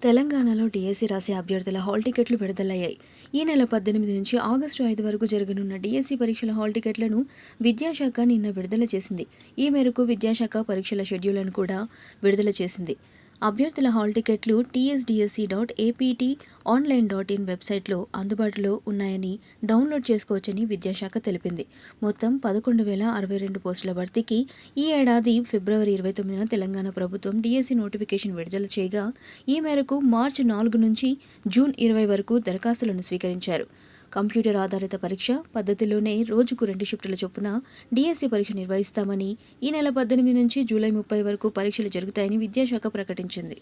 తెలంగాణలో డీఎస్సీ రాసే అభ్యర్థుల హాల్ టికెట్లు విడుదలయ్యాయి. ఈ నెల 18 నుంచి ఆగస్టు 5 వరకు జరగనున్న డీఎస్సీ పరీక్షల హాల్ టికెట్లను విద్యాశాఖ నిన్న విడుదల చేసింది. ఈ మేరకు విద్యాశాఖ పరీక్షల షెడ్యూల్ను కూడా విడుదల చేసింది. అభ్యర్థుల హాల్ టికెట్లు tsdsc.apt.online.in వెబ్సైట్లో అందుబాటులో ఉన్నాయని, డౌన్లోడ్ చేసుకోవచ్చని విద్యాశాఖ తెలిపింది. మొత్తం 11,062 పోస్టుల భర్తీకి ఈ ఏడాది ఫిబ్రవరి 29న తెలంగాణ ప్రభుత్వం డీఎస్సీ నోటిఫికేషన్ విడుదల చేయగా, ఈ మేరకు మార్చి 4 నుంచి జూన్ 20 వరకు దరఖాస్తులను స్వీకరించారు. కంప్యూటర్ ఆధారిత పరీక్ష పద్ధతిలోనే రోజుకు 2 షిఫ్టుల చొప్పున డీఎస్సీ పరీక్ష నిర్వహిస్తామని, ఈ నెల 18 నుంచి జూలై 30 వరకు పరీక్షలు జరుగుతాయని విద్యాశాఖ ప్రకటించింది.